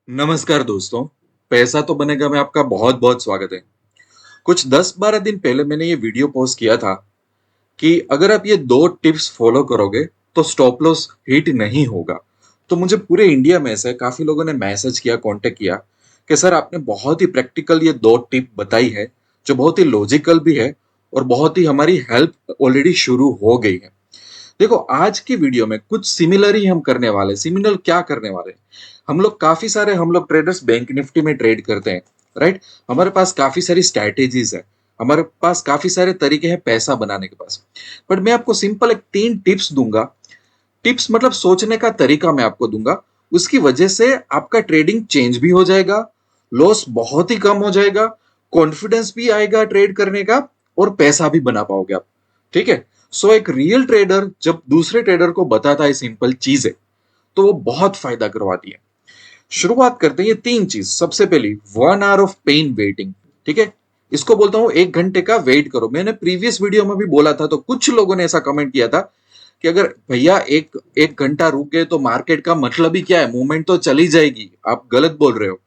नमस्कार दोस्तों। पैसा तो बनेगा में आपका बहुत बहुत स्वागत है। कुछ 10-12 दिन पहले मैंने ये वीडियो पोस्ट किया था कि अगर आप ये दो टिप्स फॉलो करोगे तो स्टॉप लॉस हिट नहीं होगा। तो मुझे पूरे इंडिया में से काफी लोगों ने मैसेज किया, कांटेक्ट किया कि सर आपने बहुत ही प्रैक्टिकल ये दो टिप बताई है जो बहुत ही लॉजिकल भी है और बहुत ही हमारी हेल्प ऑलरेडी शुरू हो गई है। देखो आज की वीडियो में कुछ सिमिलर ही हम करने वाले। सिमिलर क्या करने वाले? हम लोग ट्रेडर्स बैंक निफ्टी में ट्रेड करते हैं, राइट? हमारे पास काफी सारी स्ट्रैटेजीज है, हमारे पास काफी सारे तरीके हैं पैसा बनाने के पास। बट मैं आपको सिंपल एक 3 टिप्स दूंगा। टिप्स मतलब सोचने का तरीका मैं आपको दूंगा। उसकी वजह से आपका ट्रेडिंग चेंज भी हो जाएगा, लॉस बहुत ही कम हो जाएगा, कॉन्फिडेंस भी आएगा ट्रेड करने का और पैसा भी बना पाओगे आप। ठीक है? सो एक रियल ट्रेडर जब दूसरे ट्रेडर को बताता है सिंपल चीजें, तो वो बहुत फायदा करवाती है। शुरुआत करते हैं ये 3 चीज। सबसे पहली 1 आवर ऑफ पेन वेटिंग। ठीक है? इसको बोलता हूं 1 घंटे का वेट करो। मैंने प्रीवियस वीडियो में भी बोला था, तो कुछ लोगों ने ऐसा कमेंट किया था कि अगर भैया एक एक घंटा रुक गए तो मार्केट का मतलब ही क्या है, मूवमेंट तो चली जाएगी। आप गलत बोल रहे हो।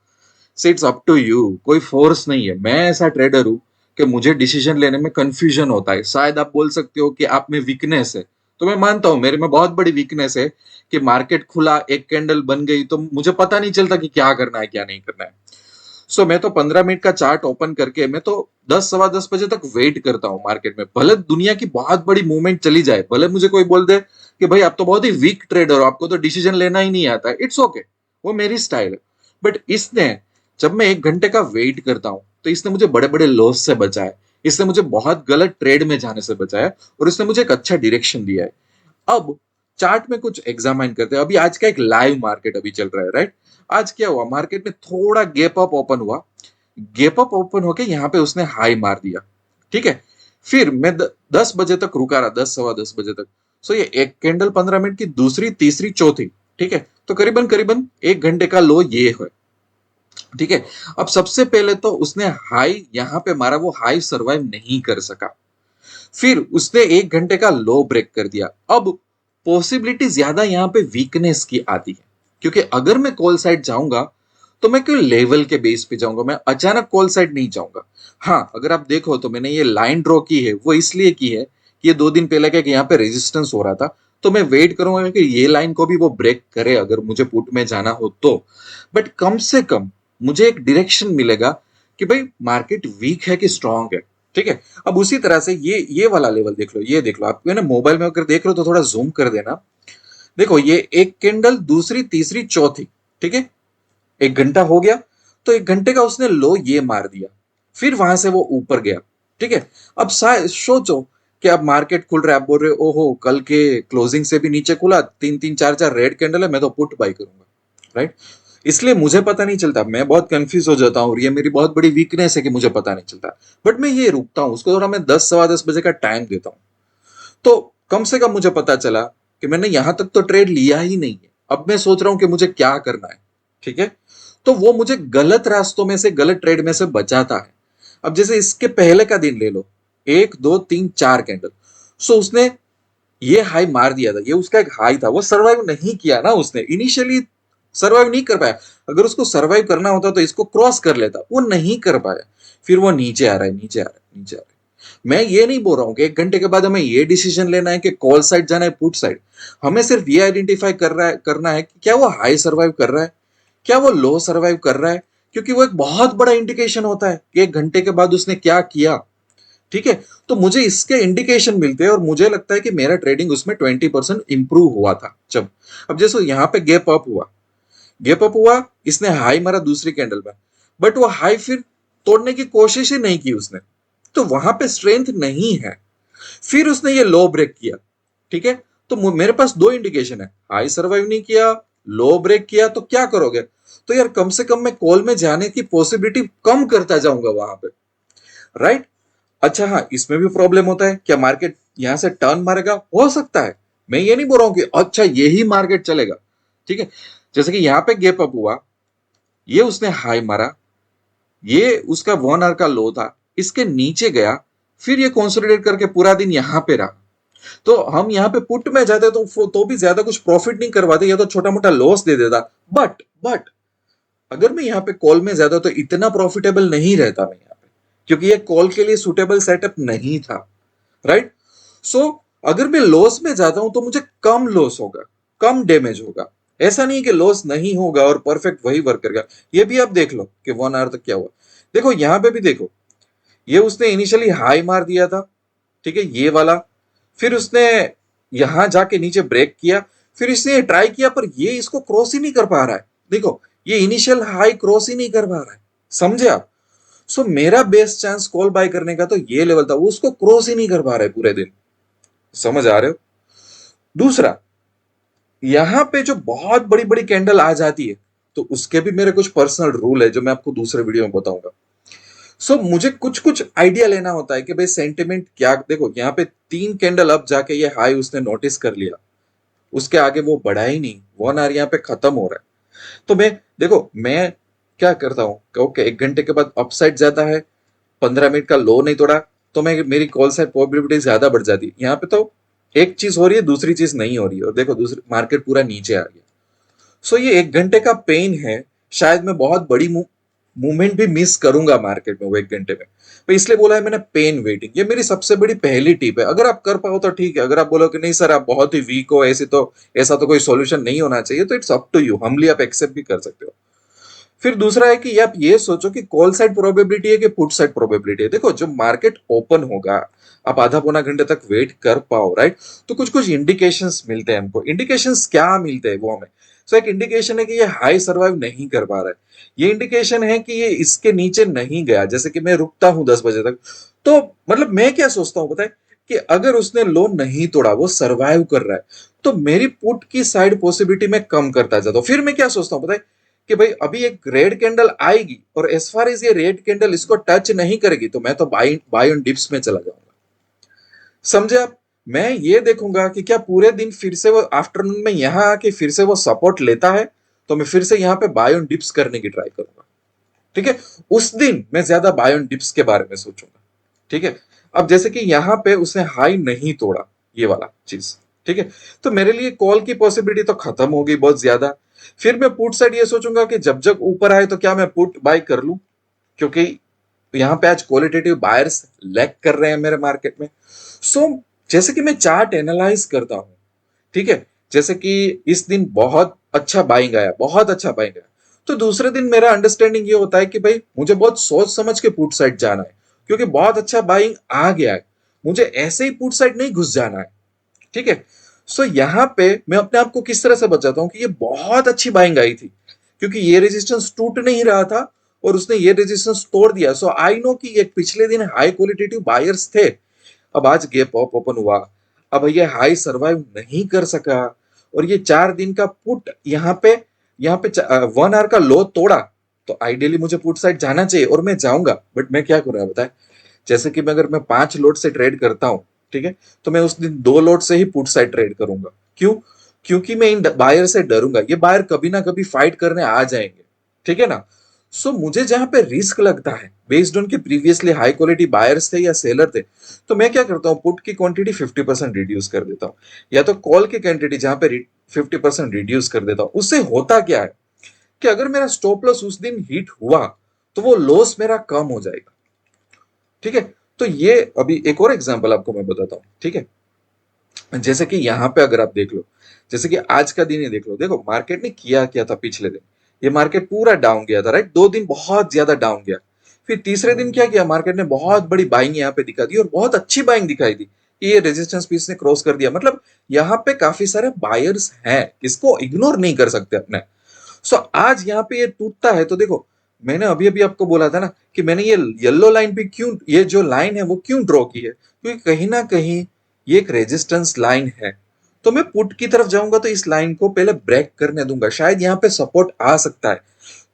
इट्स अप टू यू, कोई फोर्स नहीं है। मैं ऐसा ट्रेडर हूं कि मुझे डिसीजन लेने में कंफ्यूजन होता है। शायद आप बोल सकते हो कि आप में वीकनेस है, तो मैं मानता हूं मेरे में बहुत बड़ी वीकनेस है कि मार्केट खुला, एक कैंडल बन गई तो मुझे पता नहीं चलता कि क्या करना है क्या नहीं करना है। सो मैं तो 15 मिनट का चार्ट ओपन करके मैं तो 10 सवा 10 बजे तक वेट करता हूँ मार्केट में। भले दुनिया की बहुत बड़ी मूवमेंट चली जाए, भले मुझे कोई बोल दे कि भाई आप तो बहुत ही वीक ट्रेडर हो, आपको तो डिसीजन लेना ही नहीं आता है, इट्स ओके, वो मेरी स्टाइल है। बट इसने, जब मैं 1 घंटे का वेट करता हूँ तो इसने मुझे बड़े बड़े लॉस से बचाया, इसने मुझे बहुत गलत ट्रेड में जाने से बचाया और इसने मुझे एक अच्छा डायरेक्शन दिया है। अब चार्ट में कुछ एग्जामाइन करते हैं। अभी आज का एक लाइव मार्केट अभी चल रहा है, राइट? आज क्या हुआ, मार्केट में थोड़ा गैप अप ओपन हुआ। गैप अप ओपन होके यहाँ पे उसने हाई मार दिया। ठीक है? फिर मैं 10 बजे तक रुका रहा, 10 सवा 10 बजे तक। सो ये एक कैंडल 15 मिनट की, दूसरी, तीसरी, चौथी। ठीक है? तो करीबन करीबन 1 घंटे का लो ये है। ठीक है? अब सबसे पहले तो उसने हाई यहाँ पे मारा, वो हाई सर्वाइव नहीं कर सका। फिर उसने 1 घंटे का लो ब्रेक कर दिया। अब पॉसिबिलिटी ज्यादा यहाँ पे वीकनेस की आती है, क्योंकि अगर मैं कॉल साइड जाऊंगा तो मैं क्यों लेवल के बेस पे जाऊंगा, मैं अचानक कॉल साइड नहीं जाऊंगा। हाँ, अगर आप देखो तो मैंने ये लाइन ड्रॉ की है, वो इसलिए की है कि ये 2 दिन पहले क्या कि यहाँ पे रेजिस्टेंस हो रहा था, तो मैं वेट करूंगा कि ये लाइन को भी वो ब्रेक करे अगर मुझे पुट में जाना हो तो। बट कम से कम मुझे एक डायरेक्शन मिलेगा कि भाई मार्केट वीक है कि स्ट्रांग है। ठीक है? अब उसी तरह से ये वाला लेवल देख लो, ये देख लो। आप ना मोबाइल में अगर देख रहे हो तो थोड़ा जूम कर देना। देखो ये एक कैंडल, दूसरी, तीसरी, चौथी। ठीक है? 1 घंटा हो गया, तो 1 घंटे का उसने लो ये मार दिया, फिर वहां से वो ऊपर गया। ठीक है? अब शायद सोचो कि अब मार्केट खुल रहा है, आप बोल रहे हो ओहो कल के क्लोजिंग से भी नीचे खुला, 3 3 4 4 रेड कैंडल है, मैं तो पुट बाई करूंगा, राइट? इसलिए मुझे पता नहीं चलता, मैं बहुत कंफ्यूज हो जाता हूँ और ये मेरी बहुत बड़ी वीकनेस है कि मुझे पता नहीं चलता। बट मैं ये रुकता हूँ, उसको थोड़ा मैं 10 सवा 10 बजे का टाइम देता हूँ। तो कम से कम मुझे पता चला कि मैंने यहां तक तो ट्रेड लिया ही नहीं है। अब मैं सोच रहा हूं कि मुझे क्या करना है। ठीक है? तो वो मुझे गलत रास्तों में से, गलत ट्रेड में से बचाता है। अब जैसे इसके पहले का दिन ले लो, 1 2 3 4 कैंडल। सो उसने ये हाई मार दिया था, ये उसका एक हाई था, वो सर्वाइव नहीं किया ना, उसने इनिशियली सर्वाइव नहीं कर पाया। अगर उसको सर्वाइव करना होता तो इसको क्रॉस कर लेता, वो नहीं कर पाया। फिर वो नीचे आ रहा है, नीचे आ रहा है, नीचे आ रहा है। मैं ये नहीं बोल रहा हूं कि 1 घंटे के बाद हमें ये डिसीजन लेना है कि कॉल साइड जाना है, पुट साइड। हमें सिर्फ ये आइडेंटिफाई करना है कि क्या वो हाई सर्वाइव कर रहा है, क्या वो लो सर्वाइव कर रहा है। क्योंकि वो एक बहुत बड़ा इंडिकेशन होता है कि 1 घंटे के बाद उसने क्या किया। ठीक है? तो मुझे इसके इंडिकेशन मिलते हैं और मुझे लगता है कि मेरा ट्रेडिंग उसमें 20% इंप्रूव हुआ था जब। अब जैसे यहाँ पे गैप अप हुआ, गैप अप हुआ, इसने हाई मारा दूसरी कैंडल में, बट वो हाई फिर तोड़ने की कोशिश ही नहीं की उसने, तो वहां पे स्ट्रेंथ नहीं है। फिर उसने ये लो ब्रेक किया। ठीक है? तो मेरे पास 2 इंडिकेशन है, हाई सर्वाइव नहीं किया, लो ब्रेक किया, तो क्या करोगे? तो यार कम से कम मैं कॉल में जाने की पॉसिबिलिटी कम करता जाऊंगा वहां पे, राइट? अच्छा हाँ, इसमें भी प्रॉब्लम होता है, क्या मार्केट यहां से टर्न मारेगा? हो सकता है। मैं ये नहीं बोल रहा हूं कि अच्छा यही मार्केट चलेगा। ठीक है? जैसे कि यहाँ पे गैप अप हुआ, ये उसने हाई मारा, ये उसका 1 आवर का लो था, इसके नीचे गया, फिर ये कंसोलिडेट करके पूरा दिन यहां पे रहा। तो हम यहाँ पे पुट में जाते तो भी ज्यादा कुछ प्रॉफिट नहीं करवाते, या तो छोटा मोटा लॉस दे देता। बट अगर मैं यहाँ पे कॉल में ज्यादा तो इतना प्रॉफिटेबल नहीं रहता मैं यहाँ पे, क्योंकि ये कॉल के लिए सुटेबल सेटअप नहीं था, राइट। सो अगर मैं लॉस में जाता हूं तो मुझे कम लॉस होगा, कम डैमेज होगा। ऐसा नहीं कि लॉस नहीं होगा और परफेक्ट वही वर्क करेगा। ये भी आप देख लो कि 1 आवर तक क्या हुआ। देखो यहाँ पे भी देखो, ये उसने इनिशियली हाई मार दिया था, ठीक है, ये वाला। फिर उसने यहां जाके नीचे ब्रेक किया, फिर इसने ट्राई किया, पर ये इसको क्रॉस ही नहीं कर पा रहा है। देखो ये इनिशियल हाई क्रॉस ही नहीं कर पा रहा है, समझे आप। सो मेरा बेस्ट चांस कॉल बाय करने का तो ये लेवल था, वो उसको क्रॉस ही नहीं कर पा रहा है पूरे दिन। समझ आ रहे हो। दूसरा, यहां पे जो बहुत बड़ी बड़ी कैंडल आ जाती है, तो उसके भी मेरे कुछ पर्सनल रूल है जो मैं आपको दूसरे वीडियो में बताऊंगा। सो मुझे कुछ कुछ आइडिया लेना होता है कि भाई सेंटिमेंट क्या। देखो यहाँ पे 3 कैंडल अप जाके ये हाई उसने नोटिस कर लिया, उसके आगे वो बढ़ा ही नहीं, 1 आवर यहाँ पे खत्म हो रहा है। तो देखो मैं क्या करता हूँ, ओके 1 घंटे के बाद अपसाइड जाता है, 15 मिनट का लो नहीं तोड़ा, तो मैं मेरी कॉल साइड प्रोबेबिलिटी ज्यादा बढ़ जाती है। यहाँ पे तो एक चीज हो रही है, दूसरी चीज नहीं हो रही है, और देखो दूसरी मार्केट पूरा नीचे आ गया। सो ये 1 घंटे का पेन है। शायद मैं बहुत बड़ी मूवमेंट भी मिस करूंगा मार्केट में वो 1 घंटे में, तो इसलिए बोला है मैंने पेन वेटिंग। ये मेरी सबसे बड़ी पहली टिप है। अगर आप कर पाओ तो ठीक है, अगर आप बोलो कि नहीं सर आप बहुत ही वीक हो, ऐसा तो कोई सॉल्यूशन नहीं होना चाहिए, तो it's up to you, Hamli आप एक्सेप्ट भी कर सकते हो। फिर दूसरा है कि आप ये सोचो कि कॉल साइड प्रोबेबिलिटी है कि पुट साइड प्रोबेबिलिटी है। देखो जो मार्केट ओपन होगा, आप आधा पौना घंटे तक वेट कर पाओ, राइट। तो कुछ कुछ इंडिकेशंस मिलते हैं हमको। इंडिकेशंस क्या मिलते हैं वो हमें, सो एक इंडिकेशन है कि ये हाई सर्वाइव नहीं कर पा रहा है। ये इंडिकेशन है कि ये इसके नीचे नहीं गया, जैसे कि मैं रुकता हूं 10 बजे तक, तो मतलब मैं क्या सोचता हूं पता है, कि अगर उसने लो नहीं तोड़ा, वो सर्वाइव कर रहा है, तो मेरी पुट की साइड पॉसिबिलिटी में कम करता जाता हूं। फिर मैं क्या सोचता हूं पता है, कि भाई अभी एक रेड कैंडल आएगी, और एज फार एज ये रेड कैंडल इसको टच नहीं करेगी, तो मैं तो बाय ऑन डिप्स में चला जाऊंगा। समझे आप। मैं ये देखूंगा कि क्या पूरे दिन फिर से वो आफ्टरनून में यहां आके फिर से वो सपोर्ट लेता है, तो मैं फिर से यहां पे बाय ऑन डिप्स करने की ट्राई करूंगा, ठीक है। उस दिन मैं ज्यादा बाय ऑन डिप्स के बारे में सोचूंगा, ठीक है। अब जैसे कि यहां पे उसने हाई नहीं तोड़ा, ये वाला चीज, ठीक है, तो मेरे लिए कॉल की पॉसिबिलिटी तो खत्म हो गई बहुत ज्यादा। फिर मैं पुट साइड ये सोचूंगा कि जब जब ऊपर आए तो क्या मैं पुट बाय कर लूं, क्योंकि यहां पे आज क्वालिटेटिव बायर्स लैग कर रहे हैं मेरे मार्केट में। सो जैसे कि मैं चार्ट एनालाइज करता हूं, ठीक है, जैसे कि इस दिन बहुत अच्छा बाइंग आया, बहुत अच्छा बाइंग आया, तो दूसरे दिन मेरा अंडरस्टैंडिंग ये होता है कि भाई मुझे बहुत सोच समझ के पुट साइड जाना है, क्योंकि बहुत अच्छा बाइंग आ गया है, मुझे ऐसे ही पुट साइड नहीं घुस जाना है, ठीक है। सो यहां पे मैं अपने आप को किस तरह से बचाता हूं कि ये बहुत अच्छी बाइंग आई थी, क्योंकि ये रेजिस्टेंस टूट नहीं रहा था, और उसने ये रेजिस्टेंस तोड़ दिया। सो आई नो कि ये पिछले दिन हाई क्वालिटेटिव बायर्स थे, अब आज गैप अप ओपन हुआ, अब ये हाई सरवाइव नहीं कर सका, और ये 4 दिन का पुट यहाँ पे 1 आवर का लो तोड़ा, तो आइडियली मुझे पुट साइड जाना चाहिए, और मैं जाऊंगा, बट मैं क्या करूंगा बताए, जैसे कि मैं अगर मैं 5 लोट से ट्रेड करता हूं, ठीक है, तो मैं उस दिन 2 लोट से ही पुट साइड ट्रेड करूंगा। क्यों? क्योंकि मैं इन बायर से डरूंगा, ये बायर कभी ना कभी फाइट करने आ जाएंगे, ठीक है ना। सो मुझे जहां पे रिस्क लगता है, बेस्ड ऑन के प्रीवियसली हाई क्वालिटी बायर्स थे या सेलर थे, तो मैं क्या करता हूँ, पुट की क्वांटिटी 50% रिड्यूस कर देता हूँ, या तो कॉल की क्वांटिटी जहां पे 50% रिड्यूस कर देता हूँ। उससे होता क्या है कि अगर मेरा स्टॉप लॉस उस दिन हिट हुआ, तो वो लॉस मेरा कम हो जाएगा, ठीक है। तो ये अभी एक और एग्जांपल आपको मैं बताता हूँ, ठीक है। जैसे कि यहां पे अगर आप देख लो, जैसे कि आज का दिन ही देख लो, देखो मार्केट ने किया क्या था पिछले दिन, ये मार्केट पूरा डाउन गया था, राइट। 2 दिन बहुत ज्यादा डाउन गया, फिर तीसरे दिन क्या किया, मार्केट ने बहुत बड़ी बाइंग यहाँ पे दिखा दी, और बहुत अच्छी बाइंग दिखाई दी कि ये रेजिस्टेंस पीस ने क्रॉस कर दिया। मतलब यहाँ पे काफी सारे बायर्स हैं, इसको इग्नोर नहीं कर सकते अपने। सो आज यहाँ पे ये टूटता है, तो देखो मैंने अभी अभी आपको बोला था ना कि मैंने ये येलो लाइन पे क्यों, ये जो लाइन है वो क्यों ड्रॉ की है, क्योंकि कहीं ना कहीं ये एक रेजिस्टेंस लाइन है। तो मैं पुट की तरफ जाऊंगा तो इस लाइन को पहले ब्रेक करने दूंगा, शायद यहाँ पे सपोर्ट आ सकता है।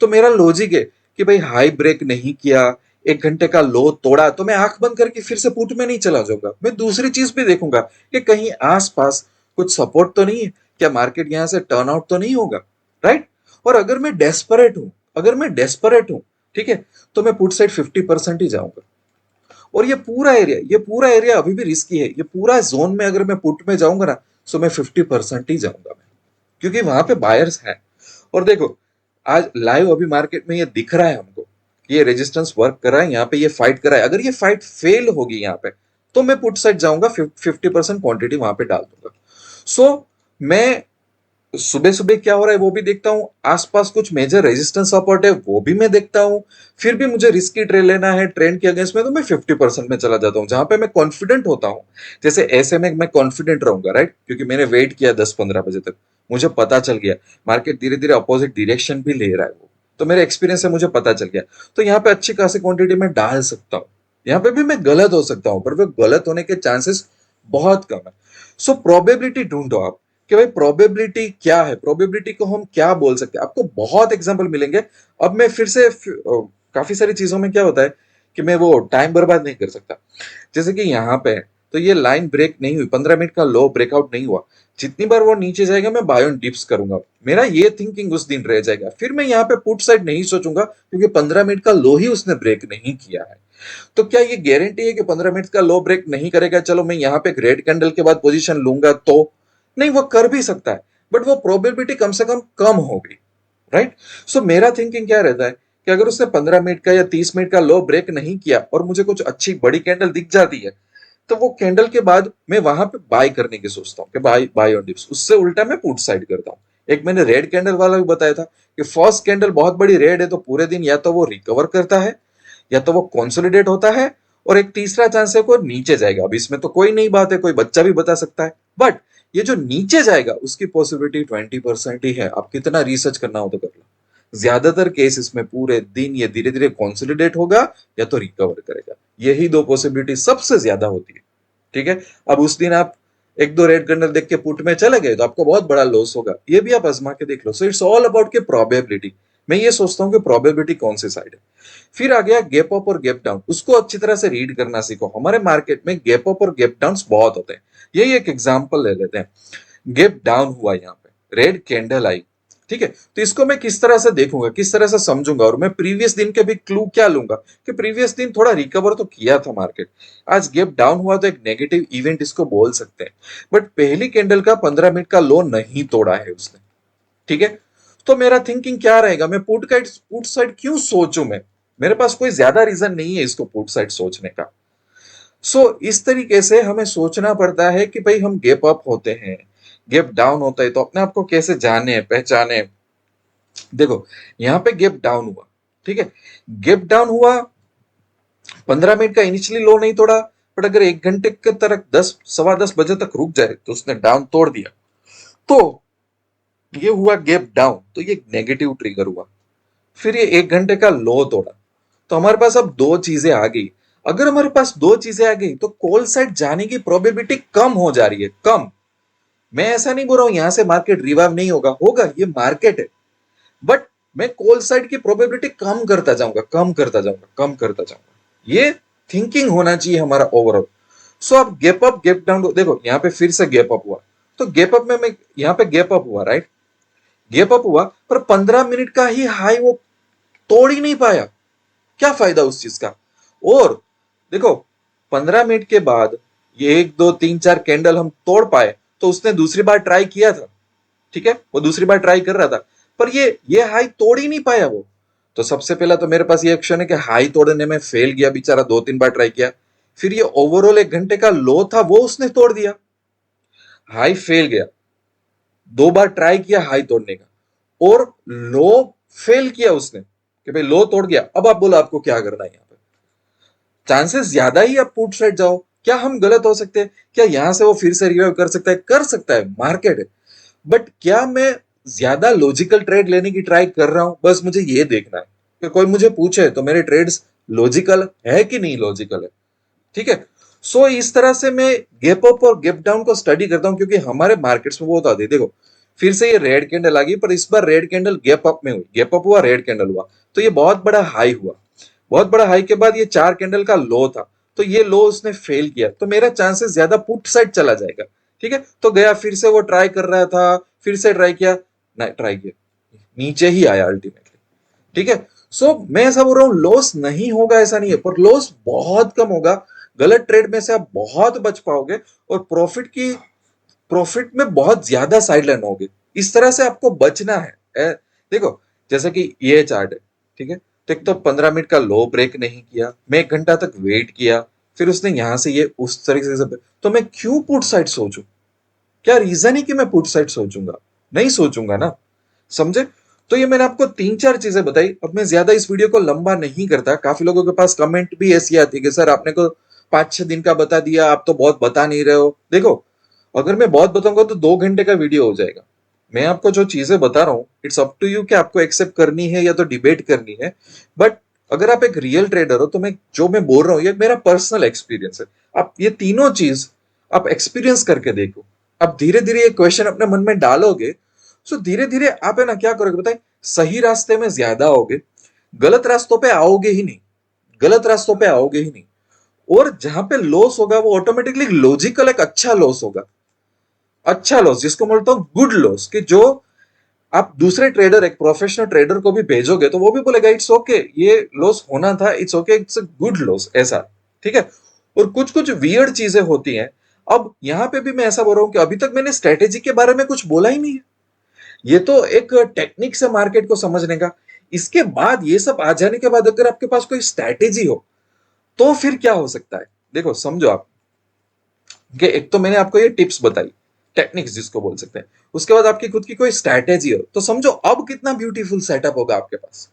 तो मेरा लॉजिक है कि भाई हाई ब्रेक नहीं किया, 1 घंटे का लो तोड़ा, तो मैं आंख बंद करके फिर से पुट में नहीं चला जाऊंगा। मैं दूसरी चीज भी देखूंगा कि कहीं आसपास कुछ सपोर्ट तो नहीं है, क्या मार्केट यहां से टर्न आउट तो नहीं होगा, राइट। और अगर मैं डेस्परेट हूं, ठीक है, तो मैं पुट साइड 50% ही जाऊंगा। और ये पूरा एरिया अभी भी रिस्की है, ये पूरा जोन में अगर मैं पुट में जाऊंगा ना, तो मैं 50% ही जाऊंगा मैं, क्योंकि वहां पे बायर्स हैं। और देखो आज लाइव अभी मार्केट में ये दिख रहा है हमको, ये रेजिस्टेंस वर्क कर रहा है, यहाँ पे ये फाइट कर रहा है। अगर ये फाइट फेल होगी यहाँ पे, तो मैं पुट साइड जाऊंगा, 50% क्वांटिटी वहां पे डाल दूंगा। सो मैं सुबह सुबह क्या हो रहा है वो भी देखता हूँ, आसपास कुछ मेजर रेजिस्टेंस सपोर्ट है वो भी मैं देखता हूँ। फिर भी मुझे रिस्की ट्रेड लेना है ट्रेंड के अगेंस्ट में, तो मैं 50% में चला जाता हूँ जहां पे मैं कॉन्फिडेंट होता हूँ। जैसे ऐसे में मैं कॉन्फिडेंट रहूंगा, राइट, क्योंकि मैंने वेट किया 10-15 बजे तक, मुझे पता चल गया मार्केट धीरे धीरे अपोजिट डायरेक्शन भी ले रहा है, वो तो मेरे एक्सपीरियंस से मुझे पता चल गया। तो यहाँ पे अच्छी खासी क्वांटिटी में डाल सकता हूँ। यहाँ पे भी मैं गलत हो सकता हूँ, पर वो गलत होने के चांसेस बहुत कम है। सो प्रोबेबिलिटी ढूंढो आप कि भाई प्रोबेबिलिटी क्या है, प्रोबेबिलिटी को हम क्या बोल सकते हैं। आपको बहुत एग्जांपल मिलेंगे। अब मैं फिर से काफी सारी चीजों में क्या होता है कि मैं वो टाइम बर्बाद नहीं कर सकता। जैसे कि यहाँ पे तो ये लाइन ब्रेक नहीं हुई, 15 मिनट का लो ब्रेकआउट नहीं हुआ, जितनी बार वो नीचे जाएगा मैं बाय ऑन डिप्स करूंगा। मेरा ये थिंकिंग उस दिन रह जाएगा, फिर मैं यहाँ पे पुट साइड नहीं सोचूंगा, क्योंकि 15 मिनट का लो ही उसने ब्रेक नहीं किया है। तो क्या ये गारंटी है कि 15 मिनट का लो ब्रेक नहीं करेगा, चलो मैं यहाँ पे रेड कैंडल के बाद पोजीशन लूंगा? तो नहीं, वो कर भी सकता है, बट वो प्रोबेबिलिटी कम से कम होगी, राइट। सो मेरा थिंकिंग क्या रहता है कि अगर उसने 15 मिनट का या 30 मिनट का लो ब्रेक नहीं किया और मुझे कुछ अच्छी बड़ी कैंडल दिख जाती है, तो वो कैंडल के बाद मैं वहां पे बाय करने की सोचता हूँ कि बाय बाय ऑन डिप्स। उससे उल्टा मैं पुट साइड करता हूँ। एक मैंने रेड कैंडल वाला भी बताया था कि फर्स्ट कैंडल बहुत बड़ी रेड है, तो पूरे दिन या तो वो रिकवर करता है या तो वो कंसोलिडेट होता है, और एक तीसरा चांस है वो नीचे जाएगा। अब इसमें तो कोई नई बात है, कोई बच्चा भी बता सकता है, बट ये जो नीचे जाएगा उसकी पॉसिबिलिटी 20% ही है। आप कितना रिसर्च करना हो तो कर लो। ज्यादातर केसेस में पूरे दिन ये धीरे धीरे कंसोलिडेट होगा या तो रिकवर करेगा, यही दो पॉसिबिलिटी सबसे ज्यादा होती है। ठीक है, अब उस दिन आप एक दो रेड कैंडल देख के पुट में चले गए तो आपको बहुत बड़ा लॉस होगा, ये भी आप आजमा के देख लो। सो इट्स ऑल अबाउट के प्रोबेबिलिटी। मैं ये सोचता हूँ कि प्रोबेबिलिटी कौन सी साइड है। फिर आ गया गैप अप और गैप डाउन, उसको अच्छी तरह से रीड करना सीखो। हमारे मार्केट में गैप अप और गैप डाउन बहुत होते हैं। यही एक एग्जांपल ले लेते हैं। गैप डाउन हुआ, यहाँ पे रेड कैंडल आई, ठीक है, तो इसको मैं किस तरह से देखूंगा, किस तरह से समझूंगा, और मैं प्रीवियस दिन के भी क्लू क्या लूंगा कि प्रीवियस दिन थोड़ा रिकवर तो किया था मार्केट, आज गैप डाउन हुआ तो एक नेगेटिव इवेंट इसको बोल सकते हैं। बट पहली कैंडल का 15 मिनट का लो नहीं तोड़ा है उसने, ठीक है। तो मेरा थिंकिंग क्या रहेगा, मैं पुट साइड क्यों सोचूं मैं, मेरे पास कोई ज्यादा रीजन नहीं है इसको पुट साइड सोचने का। इस तरीके से हमें सोचना पड़ता है कि भाई हम गैप अप होते हैं, गैप डाउन होता है, तो अपने आप को कैसे जाने पहचाने। देखो यहाँ पे गैप डाउन हुआ, ठीक है, गैप डाउन हुआ, 15 मिनट का इनिशियली लो नहीं तोड़ा, बट अगर 1 घंटे के तरह 10 सवा 10 बजे तक रुक जाए तो उसने डाउन तोड़ दिया, तो ये हुआ गैप डाउन, तो ये नेगेटिव ट्रिगर हुआ। फिर ये 1 घंटे का लो तोड़ा, तो हमारे पास अब दो चीजें आ गई। अगर हमारे पास दो चीजें आ गई तो कॉल साइड जाने की प्रोबेबिलिटी कम हो जा रही है, कम। मैं ऐसा नहीं बोल रहा हूं यहां से मार्केट रिवाइव नहीं होगा, होगा, ये मार्केट है, बट मैं कॉल साइड की प्रोबेबिलिटी कम करता जाऊंगा, कम करता जाऊंगा, कम करता जाऊंगा। ये थिंकिंग होना चाहिए हमारा ओवरऑल। अब गैप अप गैप डाउन देखो, यहाँ पे फिर से गैप अप हुआ, तो गैप अप में मैं यहाँ पे गैप अप हुआ, राइट, गैप अप हुआ, पर 15 मिनट का ही हाई वो तोड़ ही नहीं पाया। क्या फायदा उस चीज का। और देखो 15 मिनट के बाद ये 1 2 3 4 कैंडल हम तोड़ पाए, तो उसने दूसरी बार ट्राई किया था, ठीक है, वो दूसरी बार ट्राई कर रहा था, पर ये हाई तोड़ ही नहीं पाया वो। तो सबसे पहला तो मेरे पास ये ऑप्शन है कि हाई तोड़ने में फेल गया बेचारा, 2 3 बार ट्राई किया। फिर ये ओवरऑल 1 घंटे का लो था वो उसने तोड़ दिया, हाई फेल गया, 2 बार ट्राई किया हाई तोड़ने का, और लो फेल किया उसने कि भाई लो तोड़ गया। अब आप बोलो आपको क्या करना है यहाँ पे, चांसेस ज्यादा ही आप पुट साइड जाओ। क्या हम गलत हो सकते हैं? क्या यहां से वो फिर से रिवाइव कर सकता है? कर सकता है, मार्केट है। बट क्या मैं ज्यादा लॉजिकल ट्रेड लेने की ट्राई कर रहा हूं? बस मुझे ये देखना है कि कोई मुझे पूछे तो मेरे ट्रेड्स लॉजिकल है कि नहीं लॉजिकल है, ठीक है। इस तरह से मैं गैप अप और गैप डाउन को स्टडी करता हूं, क्योंकि हमारे मार्केट्स में बहुत आते हैं। देखो फिर से ये रेड कैंडल आ गई, पर इस बार रेड कैंडल गैप अप में हुई, गैप अप हुआ, रेड कैंडल हुआ, तो ये बहुत बड़ा हाई हुआ। बहुत बड़ा हाई के बाद ये 4 कैंडल का लो था, तो ये लो उसने फेल किया, तो मेरा चांसेस ज्यादा पुट साइड चला जाएगा, ठीक है। तो गया, फिर से वो ट्राई कर रहा था, फिर से ट्राई किया, नहीं ट्राई किया, नीचे ही आया अल्टीमेटली, ठीक है। मैं ऐसा बोल रहा हूँ लॉस नहीं होगा ऐसा नहीं है, पर लॉस बहुत कम होगा। गलत ट्रेड में से आप बहुत बच पाओगे, और प्रॉफिट में बहुत ज्यादा साइड लाइन होगे। इस तरह से आपको बचना है। देखो जैसे कि ये चार्ट है, ठीक है, तो एक तो 15 मिनट का लो ब्रेक नहीं किया, मैं 1 घंटा तक वेट किया, फिर उसने यहां से ये उस तरीके से, तो मैं क्यों पुट साइड सोचूं? क्या रीजन है कि मैं पुट साइड सोचूंगा? नहीं सोचूंगा ना, समझे? तो ये मैंने आपको 3-4 चीजें बताई। अब मैं ज्यादा इस वीडियो को लंबा नहीं करता, काफी लोगों के पास कमेंट भी ऐसी आती है कि सर आपने को 5-6 दिन का बता दिया, आप तो बहुत बता नहीं रहे हो। देखो, अगर मैं बहुत बताऊंगा तो 2 घंटे का वीडियो हो जाएगा। मैं आपको जो चीजें बता रहा हूँ, इट्स अप टू यू कि आपको एक्सेप्ट करनी है या तो डिबेट करनी है। बट अगर आप एक रियल ट्रेडर हो तो मैं बोल रहा हूँ ये मेरा पर्सनल एक्सपीरियंस है। आप ये तीनों चीज आप एक्सपीरियंस करके देखो। आप धीरे धीरे ये क्वेश्चन अपने मन में डालोगे, सो धीरे धीरे आप है ना क्या करोगे बताए, सही रास्ते में ज्यादा आओगे, गलत रास्तों पे आओगे ही नहीं, गलत रास्तों पे आओगे ही नहीं। और जहां पे लॉस होगा वो ऑटोमेटिकली लॉजिकल एक अच्छा लॉस होगा, अच्छा लॉस जिसको बोलता हूं गुड लॉस, कि जो आप दूसरे ट्रेडर, एक प्रोफेशनल ट्रेडर को भी भेजोगे तो वो भी बोलेगा इट्स ओके, ये लॉस होना था, it's okay, it's a good loss, ऐसा, ठीक है। और कुछ कुछ वियर्ड चीजें होती हैं। अब यहां पे भी मैं ऐसा बोल रहा हूं कि अभी तक मैंने स्ट्रेटेजी के बारे में कुछ बोला ही नहीं है। ये तो एक टेक्निक से मार्केट को समझने का। इसके बाद ये सब आ जाने के बाद अगर आपके पास कोई स्ट्रैटेजी हो तो फिर क्या हो सकता है? देखो समझो आप, कि एक तो मैंने आपको ये टिप्स बताई, टेक्निक्स जिसको बोल सकते हैं, उसके बाद आपकी खुद की कोई स्ट्रैटेजी हो, तो समझो अब कितना ब्यूटीफुल सेटअप होगा आपके पास,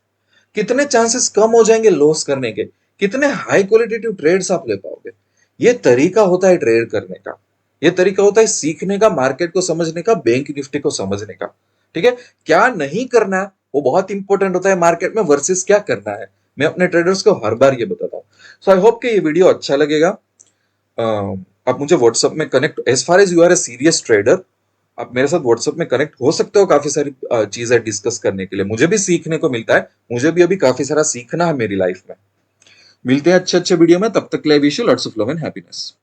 कितने चांसेस कम हो जाएंगे लॉस करने के, कितने हाई क्वालिटेटिव ट्रेड्स आप ले पाओगे। ये तरीका होता है ट्रेड करने का, ये तरीका होता है सीखने का, मार्केट को समझने का, बैंक निफ्टी को समझने का, ठीक है। क्या नहीं करना वो बहुत इंपॉर्टेंट होता है मार्केट में, वर्सेस क्या करना है। मैं अपने ट्रेडर्स को हर बार ये बताता हूँ। सो आई होप कि ये वीडियो अच्छा लगेगा। आप मुझे व्हाट्सएप में connect, as far as you are a serious trader, आप मेरे साथ व्हाट्सएप में कनेक्ट हो सकते हो काफी सारी चीजें डिस्कस करने के लिए। मुझे भी सीखने को मिलता है, मुझे भी अभी काफी सारा सीखना है मेरी लाइफ में। मिलते हैं अच्छे अच्छे वीडियो में, तब तक के लिए wish you lots of love and happiness.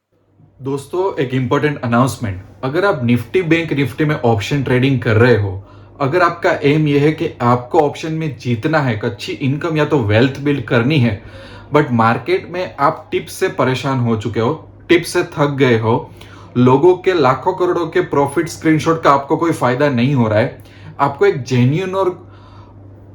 दोस्तों, एक इंपॉर्टेंट अनाउंसमेंट। अगर आप निफ्टी बैंक निफ्टी में ऑप्शन ट्रेडिंग कर रहे हो, अगर आपका एम यह है कि आपको ऑप्शन में जीतना है, एक अच्छी इनकम या तो वेल्थ बिल्ड करनी है, बट मार्केट में आप टिप्स से परेशान हो चुके हो, टिप्स से थक गए हो, लोगों के लाखों करोड़ों के प्रॉफिट स्क्रीनशॉट का आपको कोई फायदा नहीं हो रहा है, आपको एक जेन्युइन और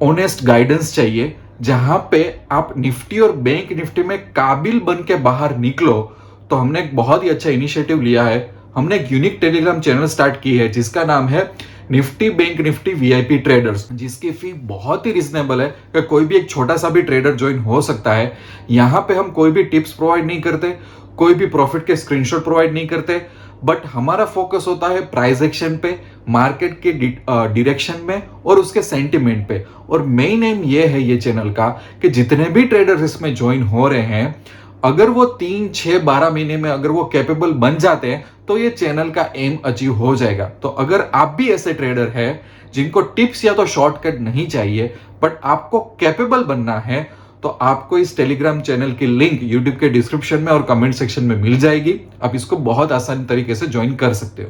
ऑनेस्ट गाइडेंस चाहिए जहां पे आप निफ्टी और बैंक निफ्टी में काबिल बन के बाहर निकलो, तो हमने एक बहुत ही अच्छा इनिशिएटिव लिया है। हमने एक यूनिक टेलीग्राम चैनल स्टार्ट की है जिसका नाम है Nifty bank Nifty VIP traders, जिसकी फी बहुत ही रिजनेबल है कि कोई भी एक छोटा सा भी ट्रेडर ज्वाइन हो सकता है। यहाँ पे हम कोई भी टिप्स प्रोवाइड नहीं करते, कोई भी प्रॉफिट के स्क्रीनशॉट प्रोवाइड नहीं करते, बट हमारा फोकस होता है प्राइस एक्शन पे, मार्केट के डायरेक्शन में और उसके सेंटिमेंट पे। और मेन एम ये है ये चैनल का कि जितने भी ट्रेडर्स इसमें ज्वाइन हो रहे हैं, अगर वो 3, 6, 12 महीने में अगर वो कैपेबल बन जाते हैं तो ये चैनल का एम अचीव हो जाएगा। तो अगर आप भी ऐसे ट्रेडर हैं जिनको टिप्स या तो शॉर्टकट नहीं चाहिए बट आपको कैपेबल बनना है, तो आपको इस टेलीग्राम चैनल की लिंक यूट्यूब के डिस्क्रिप्शन में और कमेंट सेक्शन में मिल जाएगी। आप इसको बहुत आसान तरीके से ज्वाइन कर सकते हो।